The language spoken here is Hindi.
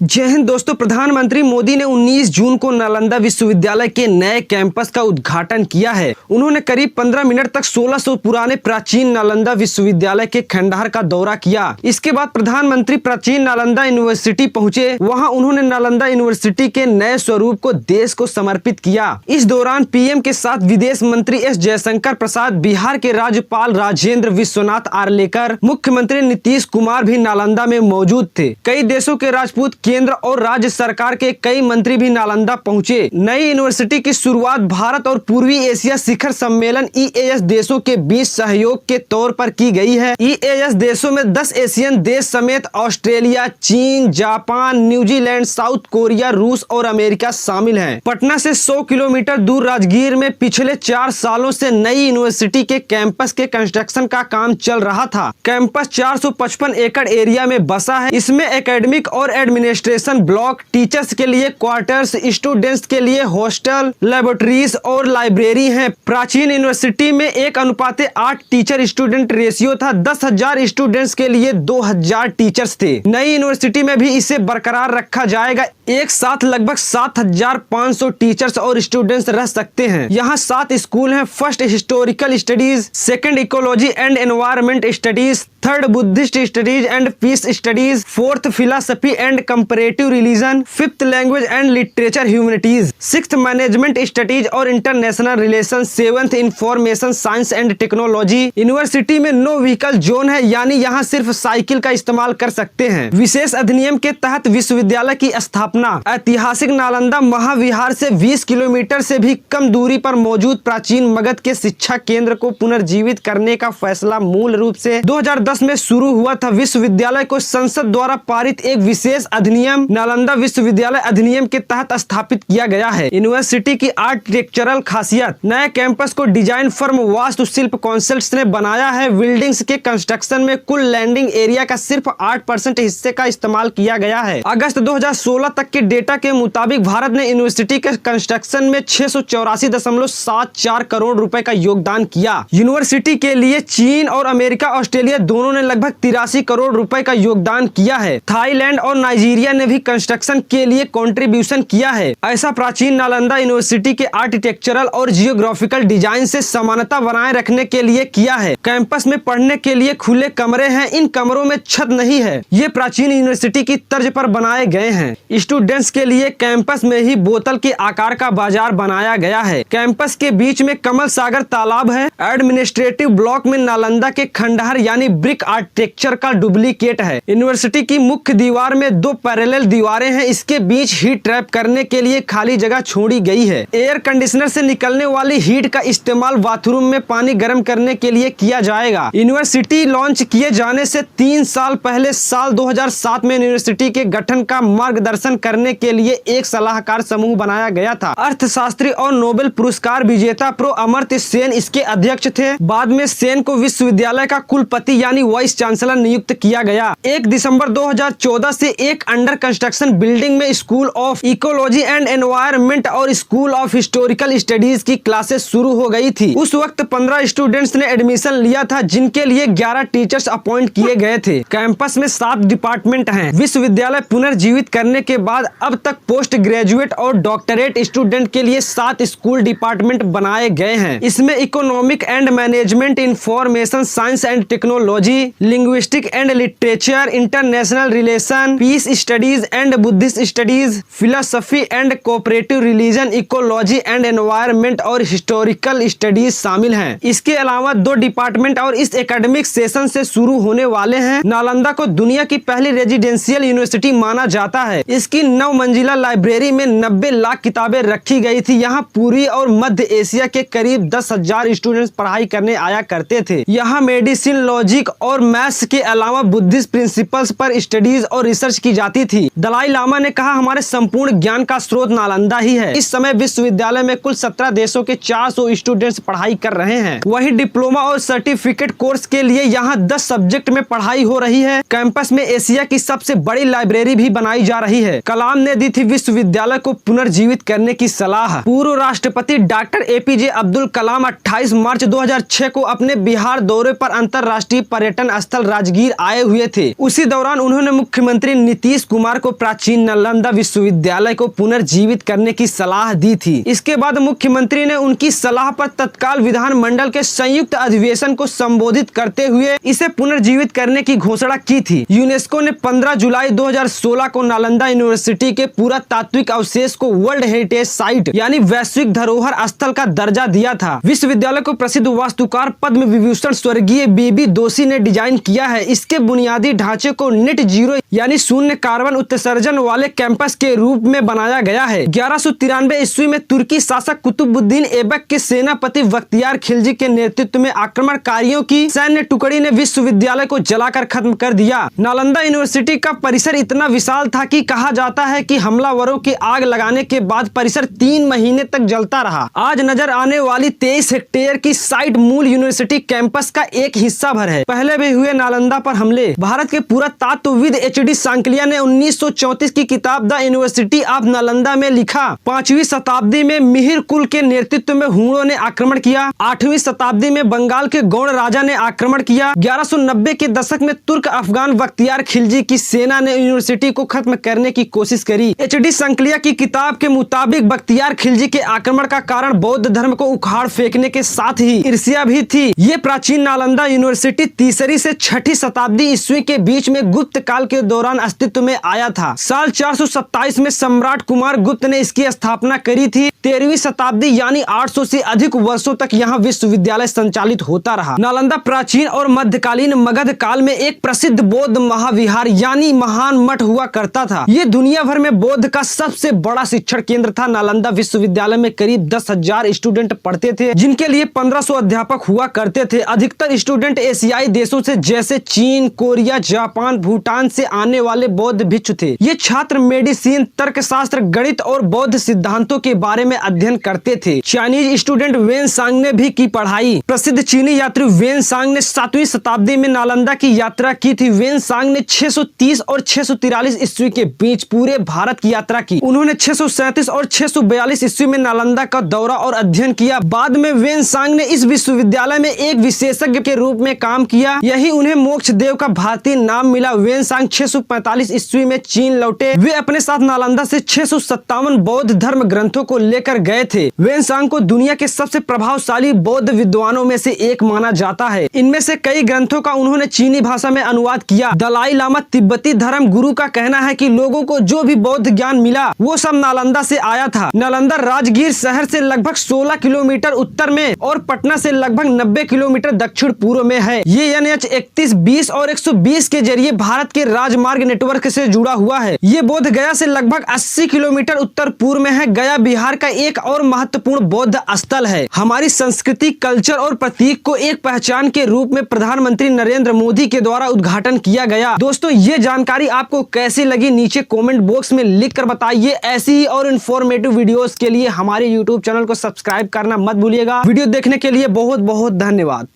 जय हिंद दोस्तों। प्रधानमंत्री मोदी ने 19 जून को नालंदा विश्वविद्यालय के नए कैंपस का उद्घाटन किया है। उन्होंने करीब 15 मिनट तक 1600 पुराने प्राचीन नालंदा विश्वविद्यालय के खंडहर का दौरा किया। इसके बाद प्रधानमंत्री प्राचीन नालंदा यूनिवर्सिटी पहुंचे। वहां उन्होंने नालंदा यूनिवर्सिटी के नए स्वरूप को देश को समर्पित किया। इस दौरान पीएम के साथ विदेश मंत्री एस जयशंकर प्रसाद, बिहार के राज्यपाल राजेंद्र विश्वनाथ आर्लेकर, मुख्यमंत्री नीतीश कुमार भी नालंदा में मौजूद थे। कई देशों के राजपूत, केंद्र और राज्य सरकार के कई मंत्री भी नालंदा पहुंचे। नई यूनिवर्सिटी की शुरुआत भारत और पूर्वी एशिया शिखर सम्मेलन EAS देशों के बीच सहयोग के तौर पर की गई है। EAS देशों में 10 एशियन देश समेत ऑस्ट्रेलिया, चीन, जापान, न्यूजीलैंड, साउथ कोरिया, रूस और अमेरिका शामिल हैं। पटना से 100 किलोमीटर दूर राजगीर में पिछले 4 सालों से नई यूनिवर्सिटी के कैंपस के कंस्ट्रक्शन का काम चल रहा था। कैंपस 455 एकड़ एरिया में बसा है। इसमें एकेडमिक और एडमिनिस्ट्रेशन ब्लॉक, टीचर्स के लिए क्वार्टर्स, स्टूडेंट्स के लिए हॉस्टल, लेबोरेटरीज और लाइब्रेरी हैं। प्राचीन यूनिवर्सिटी में 1:8 टीचर स्टूडेंट रेशियो था। 10,000 स्टूडेंट्स के लिए 2,000 टीचर्स थे। नई यूनिवर्सिटी में भी इसे बरकरार रखा जाएगा। एक साथ लगभग 7,500 टीचर्स और स्टूडेंट्स रह सकते हैं। यहाँ 7 स्कूल हैं। First historical studies, second ecology and environment studies, third Buddhist studies and peace studies, fourth philosophy and comparative religion, fifth language and literature humanities, sixth management studies और international relation, seventh information science and technology. University में नो व्हीकल जोन है, यानी यहाँ सिर्फ साइकिल का इस्तेमाल कर सकते हैं। विशेष अधिनियम के तहत विश्वविद्यालय की स्थापना। ऐतिहासिक नालंदा महाविहार से 20 किलोमीटर से भी कम दूरी पर मौजूद प्राचीन मगध के शिक्षा केंद्र को पुनर्जीवित करने का फैसला मूल रूप से 2010 में शुरू हुआ था। विश्वविद्यालय को संसद द्वारा पारित एक विशेष अधिनियम नालंदा विश्वविद्यालय अधिनियम के तहत स्थापित किया गया है। यूनिवर्सिटी की आर्किटेक्चरल खासियत। नए कैंपस को डिजाइन फर्म वास्तुशिल्प कॉन्सेप्ट्स ने बनाया है। बिल्डिंग्स के कंस्ट्रक्शन में कुल लैंडिंग एरिया का सिर्फ 8% हिस्से का इस्तेमाल किया गया है। अगस्त 2016 तक के डेटा के मुताबिक भारत ने यूनिवर्सिटी के कंस्ट्रक्शन में 684.74 करोड़ रुपए का योगदान किया। यूनिवर्सिटी के लिए चीन और अमेरिका, ऑस्ट्रेलिया दोनों ने लगभग 83 करोड़ रुपए का योगदान किया है। थाईलैंड और नाइजीरिया ने भी कंस्ट्रक्शन के लिए कंट्रीब्यूशन किया है। ऐसा प्राचीन नालंदा यूनिवर्सिटी के आर्किटेक्चरल और जियोग्राफिकल डिजाइन से समानता बनाए रखने के लिए किया है। कैंपस में पढ़ने के लिए खुले कमरे हैं। इन कमरों में छत नहीं है। ये प्राचीन यूनिवर्सिटी की तर्ज पर बनाए गए हैं। स्टूडेंट्स के लिए कैंपस में ही बोतल के आकार का बाजार बनाया गया है। कैंपस के बीच में कमल सागर तालाब है। एडमिनिस्ट्रेटिव ब्लॉक में नालंदा के खंडहर यानी ब्रिक आर्किटेक्चर का डुप्लीकेट है। यूनिवर्सिटी की मुख्य दीवार में 2 पैरेलल दीवारें हैं। इसके बीच हीट ट्रैप करने के लिए खाली जगह छोड़ी गई है। एयर कंडीशनर से निकलने वाली हीट का इस्तेमाल बाथरूम में पानी गर्म करने के लिए किया जाएगा। यूनिवर्सिटी लॉन्च किए जाने से 3 साल पहले साल 2007 में यूनिवर्सिटी के गठन का मार्गदर्शन करने के लिए एक सलाहकार समूह बनाया गया था। अर्थशास्त्री और नोबेल पुरस्कार विजेता प्रो अमर्त्य सेन इसके अध्यक्ष थे। बाद में सेन को विश्वविद्यालय का कुलपति यानी वाइस चांसलर नियुक्त किया गया। 1 दिसंबर 2014 से एक अंडर कंस्ट्रक्शन बिल्डिंग में school of ecology and environment और स्कूल ऑफ हिस्टोरिकल स्टडीज की क्लासेस शुरू हो गई थी। उस वक्त 15 स्टूडेंट्स ने एडमिशन लिया था, जिनके लिए 11 टीचर्स अपॉइंट किए गए थे। कैंपस में 7 डिपार्टमेंट हैं। विश्वविद्यालय पुनर्जीवित करने के बाद अब तक पोस्ट ग्रेजुएट और डॉक्टरेट स्टूडेंट के लिए 7 स्कूल डिपार्टमेंट बनाए गए हैं। इसमें economic and management, information science and technology, linguistic and literature, international relation, peace studies and Buddhist studies, philosophy and cooperative religion, ecology and environment और हिस्टोरिकल स्टडीज शामिल हैं। इसके अलावा 2 डिपार्टमेंट और इस एकेडमिक सेशन से शुरू होने वाले हैं। नालंदा को दुनिया की पहली रेजिडेंशियल यूनिवर्सिटी माना जाता है। इसकी 9 मंजिला लाइब्रेरी में 90 लाख किताबें रखी गई थी। यहाँ पूर्वी और मध्य एशिया के करीब 10,000 स्टूडेंट्स पढ़ाई करने आया करते थे। यहाँ मेडिसिन, लॉजिक और मैथ्स के अलावा बुद्धिस्ट प्रिंसिपल्स पर स्टडीज और रिसर्च की जाती थी। दलाई लामा ने कहा, हमारे संपूर्ण ज्ञान का स्रोत नालंदा ही है। इस समय विश्वविद्यालय में कुल 17 देशों के 400 स्टूडेंट्स पढ़ाई कर रहे हैं। वहीं डिप्लोमा और सर्टिफिकेट कोर्स के लिए यहाँ 10 सब्जेक्ट में पढ़ाई हो रही है। कैंपस में एशिया की सबसे बड़ी लाइब्रेरी भी बनाई जा रही है। कलाम ने दी थी विश्वविद्यालय को पुनर्जीवित करने की सलाह। पूर्व राष्ट्रपति डॉक्टर APJ अब्दुल कलाम 28 मार्च 2006 को अपने बिहार दौरे पर अंतर्राष्ट्रीय पर्यटन स्थल राजगीर आए हुए थे। उसी दौरान उन्होंने मुख्यमंत्री नीतीश कुमार को प्राचीन नालंदा विश्वविद्यालय को पुनर्जीवित करने की सलाह दी थी। इसके बाद मुख्यमंत्री ने उनकी सलाह पर तत्काल विधानमंडल के संयुक्त अधिवेशन को संबोधित करते हुए इसे पुनर्जीवित करने की घोषणा की थी। यूनेस्को ने 15 जुलाई 2016 को नालंदा यूनिवर्सिटी के पुरातात्विक अवशेष को वर्ल्ड हेरिटेज साइट यानी वैश्विक धरोहर स्थल का दर्जा दिया था। विश्वविद्यालय को प्रसिद्ध वास्तुकार पद्म विभूषण स्वर्गीय बीबी दोषी ने डिजाइन किया है। इसके बुनियादी ढांचे को नेट जीरो यानी शून्य कार्बन उत्सर्जन वाले कैंपस के रूप में बनाया गया है। 1193 ईस्वी में तुर्की शासक कुतुबुद्दीन ऐबक के सेनापति बख्तियार खिलजी के नेतृत्व में आक्रमणकारियों की सैन्य टुकड़ी ने विश्वविद्यालय को जलाकर खत्म कर दिया। नालंदा यूनिवर्सिटी का परिसर इतना विशाल था कि कहा जाता है कि हमलावरों की आग लगाने के बाद परिसर 3 महीने तक जलता रहा। आज नजर आने वाली 23 हेक्टेयर की साइट मूल यूनिवर्सिटी कैंपस का एक हिस्सा भर है। पहले भी हुए नालंदा पर हमले। भारत के पुरातत्वविद एच.डी. सांकलिया ने 1934 की किताब द यूनिवर्सिटी ऑफ नालंदा में लिखा, 5वीं शताब्दी में मिहिर कुल के नेतृत्व में हुणों ने आक्रमण किया। 8वीं शताब्दी में बंगाल के गौड़ राजा ने आक्रमण किया। 1190 के दशक में तुर्क अफगान बख्तियार खिलजी की सेना ने यूनिवर्सिटी को खत्म करने की कोशिश करी। एच.डी. सांकलिया की किताब के मुताबिक बख्तियार खिलजी के आक्रमण का कारण बौद्ध धर्म को उखाड़ फेंकने के साथ ही ईर्ष्या भी थी। ये प्राचीन नालंदा यूनिवर्सिटी 3री से 6ठी शताब्दी ईस्वी के बीच में गुप्त काल के दौरान अस्तित्व में आया था। साल 427 में सम्राट कुमार गुप्त ने इसकी स्थापना करी थी। 13वीं शताब्दी यानी 800 से अधिक वर्षों तक यहाँ विश्वविद्यालय संचालित होता रहा। नालंदा प्राचीन और मध्यकालीन मगध काल में एक प्रसिद्ध बौद्ध महाविहार यानी महान मठ हुआ करता था। ये दुनिया भर में बौद्ध का सबसे बड़ा शिक्षण केंद्र था। नालंदा विश्वविद्यालय में करीब 10,000 स्टूडेंट पढ़ते थे, जिनके लिए 1500 अध्यापक हुआ करते थे। अधिकतर स्टूडेंट एशियाई देशों से जैसे चीन, कोरिया, जापान, भूटान से आने वाले बौद्ध भिक्षु थे। ये छात्र मेडिसिन, तर्कशास्त्र, गणित और बौद्ध सिद्धांतों के बारे में अध्ययन करते थे। चाइनीज स्टूडेंट वेन सांग ने भी की पढ़ाई। प्रसिद्ध चीनी यात्री वेन सांग ने 7वीं शताब्दी में नालंदा की यात्रा की थी। वेन सांग ने 630 और 643 ईस्वी के बीच पूरे भारत की यात्रा की। उन्होंने 637 और 642 ईस्वी में नालंदा का दौरा और अध्ययन किया। बाद में वेन सांग ने इस विश्वविद्यालय में एक विशेषज्ञ के रूप में काम किया। यही उन्हें मोक्ष देव का भारतीय नाम मिला। वेन सांग 645 ईस्वी में चीन लौटे। वे अपने साथ नालंदा से 657 बौद्ध धर्म ग्रंथों को लेकर गए थे। वेन सांग को दुनिया के सबसे प्रभावशाली बौद्ध विद्वानों में से एक माना जाता है। इनमें से कई ग्रंथों का उन्होंने चीनी भाषा में अनुवाद किया। दलाई लामा तिब्बती धर्म गुरु का कहना है कि लोगों को जो भी बौद्ध ज्ञान मिला वो सब नालंदा से आया था। नालंदा राजगीर शहर से लगभग 16 किलोमीटर उत्तर में और पटना से लगभग 90 किलोमीटर दक्षिण पूर्व में है। ये NH 31, 20 और 120 के जरिए भारत के राजमार्ग नेटवर्क से जुड़ा हुआ है। ये बोध गया से लगभग 80 किलोमीटर उत्तर पूर्व में है। गया बिहार का एक और महत्वपूर्ण बौद्ध स्थल है। हमारी संस्कृति, कल्चर और प्रतीक को एक पहचान के रूप में प्रधानमंत्री नरेंद्र मोदी के द्वारा उद्घाटन किया गया। दोस्तों, ये जानकारी आपको कैसी लगी नीचे कमेंट बॉक्स में लिख कर बताइए। ऐसी ही और इन्फॉर्मेटिव वीडियोस के लिए हमारे YouTube चैनल को सब्सक्राइब करना मत भूलिएगा। वीडियो देखने के लिए बहुत बहुत धन्यवाद।